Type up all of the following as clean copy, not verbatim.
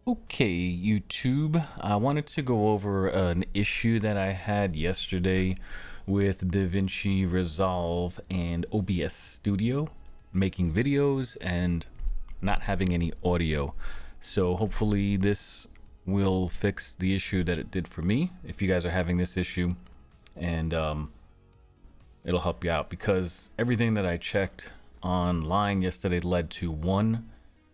Okay, YouTube. I wanted to go over an issue that I had yesterday with Davinci Resolve and OBS Studio, making videos and not having any audio. So hopefully this will fix the issue that it did for me if you guys are having this issue, and it'll help you out because everything that I checked online yesterday led to one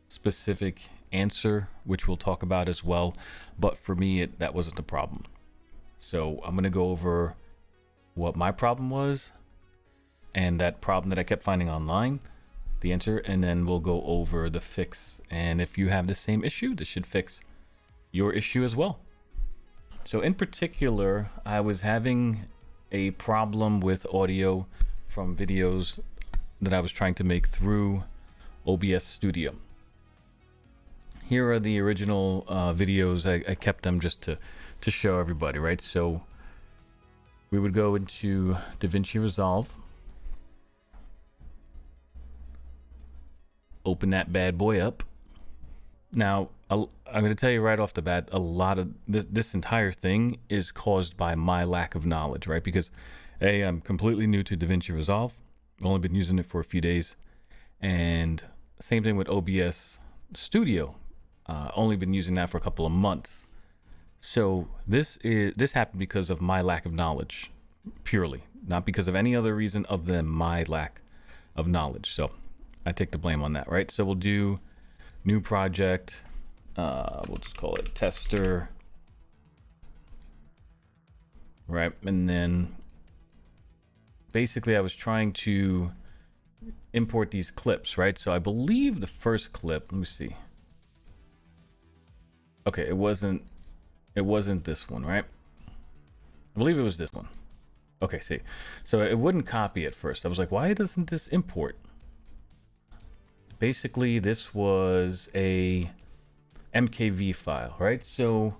specific answer, which we'll talk about as well. But for me, that wasn't the problem. So I'm going to go over what my problem was and that problem that I kept finding online, the answer, and then we'll go over the fix. And if you have the same issue, this should fix your issue as well. So in particular, I was having a problem with audio from videos that I was trying to make through OBS Studio. Here are the original videos. I kept them just to show everybody, right? So we would go into Davinci Resolve, open that bad boy up. Now, I'm going to tell you right off the bat, a lot of this entire thing is caused by my lack of knowledge, right? Because A, I'm completely new to Davinci Resolve. I've only been using it for a few days. And same thing with OBS Studio. Only been using that for a couple of months. So this happened because of my lack of knowledge, purely, not because of any other reason other than my lack of knowledge. So I take the blame on that, right? So we'll do new project. We'll just call it tester, right? And then basically I was trying to import these clips, right? So I believe the first clip, let me see. Okay, it wasn't this one, right? I believe it was this one. Okay, see. So it wouldn't copy at first. I was like, why doesn't this import? Basically, this was a MKV file, right? So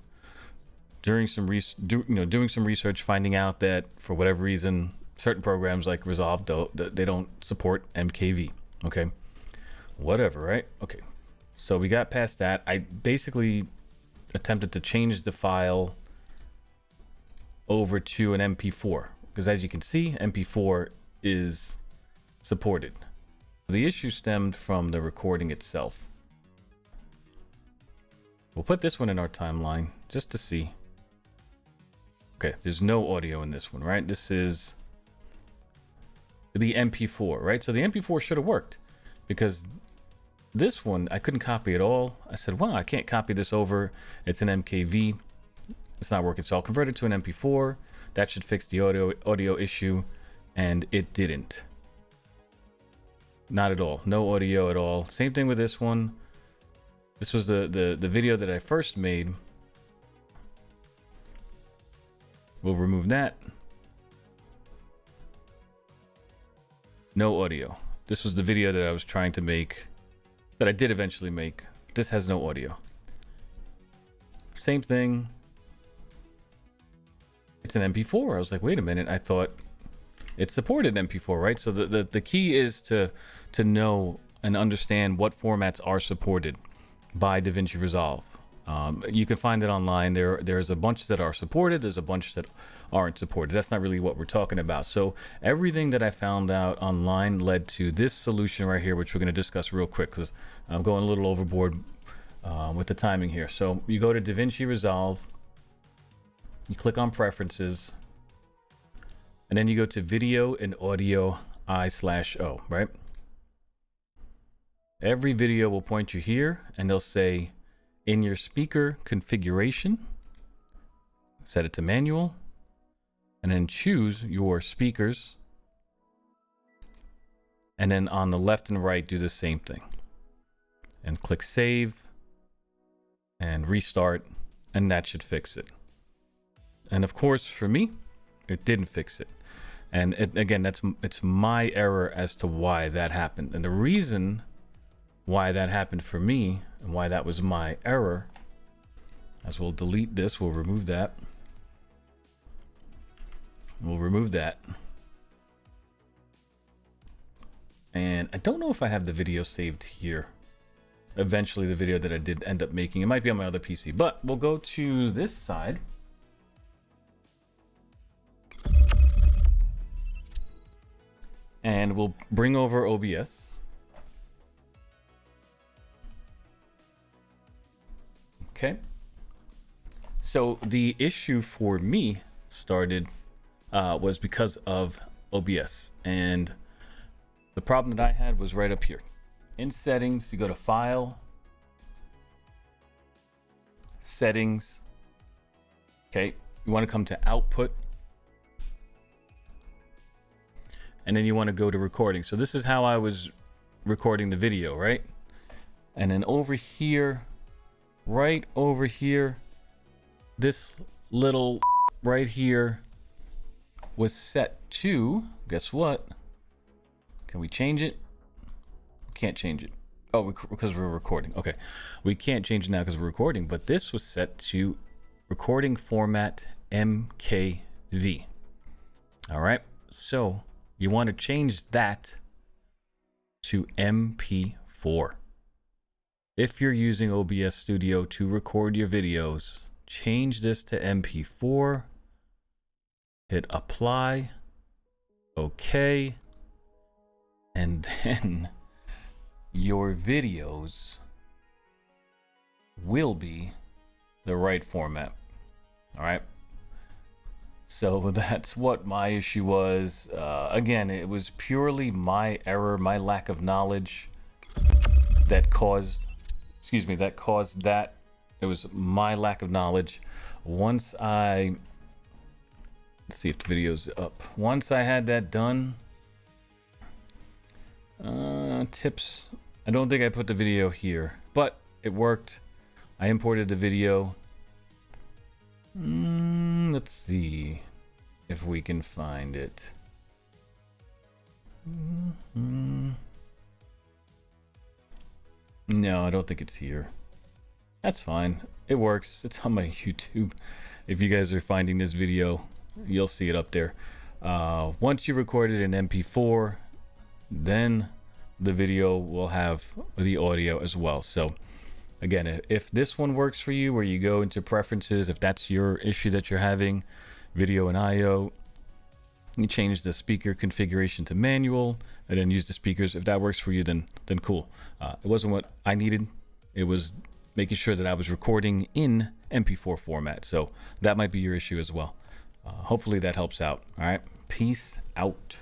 during some doing some research, finding out that for whatever reason, certain programs like Resolve they don't support MKV. Okay, whatever, right? Okay, so we got past that. I basically attempted to change the file over to an MP4 because, as you can see, MP4 is supported. The issue stemmed from the recording itself. We'll put this one in our timeline just to see. Okay, there's no audio in this one, right? This is the MP4, right? So the MP4 should have worked because this one I couldn't copy at all. I said, well, I can't copy this over. It's an MKV. It's not working. So I'll convert it to an MP4. That should fix the audio issue. And it didn't. Not at all. No audio at all. Same thing with this one. This was the video that I first made. We'll remove that. No audio. This was the video that I was trying to make, that I did eventually make. This has no audio. Same thing. It's an MP4. I was like, wait a minute. I thought it supported MP4, right? So the key is to know and understand what formats are supported by Davinci Resolve. You can find it online. There's a bunch that are supported. There's a bunch that aren't supported. That's not really what we're talking about. So everything that I found out online led to this solution right here, which we're going to discuss real quick because I'm going a little overboard with the timing here. So you go to Davinci Resolve, you click on Preferences, and then you go to Video and Audio I/O, right? Every video will point you here, and they'll say, in your speaker configuration, set it to manual, and then choose your speakers. And then on the left and right, do the same thing. And click Save and Restart, and that should fix it. And of course, for me, it didn't fix it. And again, it's my error as to why that happened. And the reason why that happened for me and why that was my error, as we'll delete this, we'll remove that. We'll remove that. And I don't know if I have the video saved here. eventually the video that I did end up making. It might be on my other PC, but we'll go to this side. And we'll bring over OBS. Okay. So the issue for me started was because of OBS, and the problem that I had was right up here. In settings, you go to File, Settings. Okay, you want to come to Output, and then you want to go to Recording. So this is how I was recording the video, right? And then over here, right over here, this little right here was set to, guess what? Can we change it? Can't change it. Oh, because we're recording. Okay, we can't change it now because we're recording, but this was set to recording format MKV. All right, so you want to change that to MP4. If you're using OBS Studio to record your videos, change this to MP4, hit apply, okay, and then your videos will be the right format. All right. So that's what my issue was. Again, it was purely my error, my lack of knowledge that caused, that. It was my lack of knowledge. Let's see if the video's up. Once I had that done, tips. I don't think I put the video here, but it worked. I imported the video. Let's see if we can find it. No, I don't think it's here. That's fine. It works. It's on my YouTube. If you guys are finding this video, you'll see it up there. Once you record it in MP4, then the video will have the audio as well. So again, if this one works for you, where you go into preferences, if that's your issue that you're having, video and IO, you change the speaker configuration to manual and then use the speakers. If that works for you, then cool. It wasn't what I needed. It was making sure that I was recording in MP4 format. So that might be your issue as well. Hopefully that helps out. All right. Peace out.